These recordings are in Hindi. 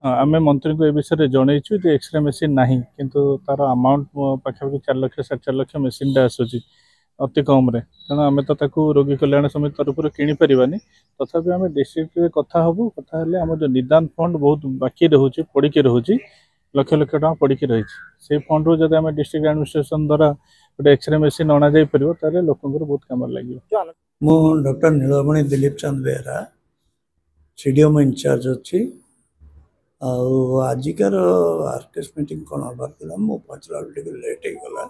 आम मंत्री को ए विषय जनईचु जे एक्सरे मेसीन ना किंतु तार अमाउंट पाखापाखि 4 लाख 4.5 लाख मेसीन टा आसूची अति कम रे तेणु आम तो रोगी कल्याण समिति तरफ किणी पारानी तथापि आम डिस्ट्रिक्ट कथा हबू कथा आम जो निदान फंड बहुत बाकी रोचे पड़ी रोचे लक्ष लक्ष टाँग पड़ी रही से फंड रू जब आम डिस्ट्रिक्ट एडमिनिस्ट्रेशन द्वारा गोटे एक्सरे मेसीन अणा जा पार लोक बहुत कम लगे। मु डॉक्टर नीलमणि दिलीप चंद बेहरा सीडीएम इंचार्ज अच्छी आजिकार आर्केस मीटिंग कौन हबार था मु पहुँचला टे लेट होगला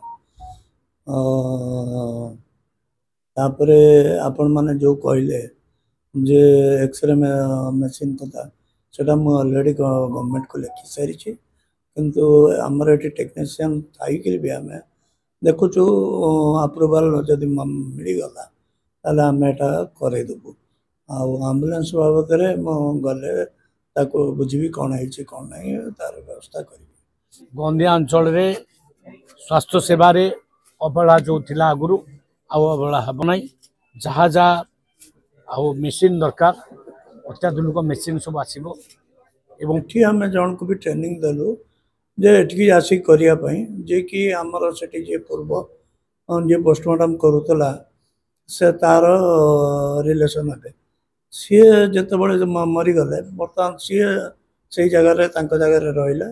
तापर आपण मैंने जो कहले जे एक्सरे मेसीन कथा से ऑलरेडी गवर्नमेंट को लिखि सारी किंतु आमर ये टेक्नीशियन थी भी आम देखुचु अप्रूवाल जदि मिलगला ताले आम यहाँ करदेबू आम्बुलांस बाबद गले बुझी कौन है कौन नहीं तार व्यवस्था करी। गंदिया अंचल स्वास्थ्य सेवा अवहेला जो थी आगु अवहेला हम ना जहाँ जहाँ मेसीन दरकार अत्याधुनिक मेसीन सब आसो एवं आम जन को भी ट्रेनिंग देलु जे एटिकी आसिक करने जे कि आमर से पूर्व जे पोस्टमार्टम करूला से तार रिलेसन हे सी जिते मरीगले बर्तमान सी से जगार जगार रहा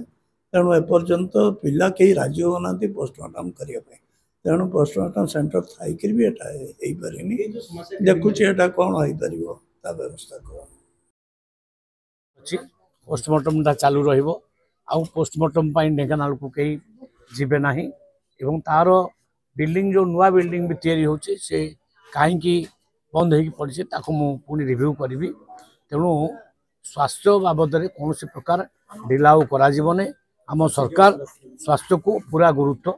तेणु एपर्यंत पिला कहीं राजी होना पोस्टमार्टम करने तेणु पोस्टमार्टम सेंटर थी भी हो पारे देखुची एटा कौन हो पार व्यवस्था कर पोस्टमार्टम चालू रहिबो आउ पोस्टमार्टम ढेंकानाल को कहीं जीवे ना एवं तार बिल्डिंग जो नुआ बिल्डिंग भी तैयारी होची से कहीं बंद हो पड़ी पुणी रिव्यू करी तेणु स्वास्थ्य बाबद कौन प्रकार ढिलाऊ करा आम सरकार स्वास्थ्य को पूरा गुरुत्व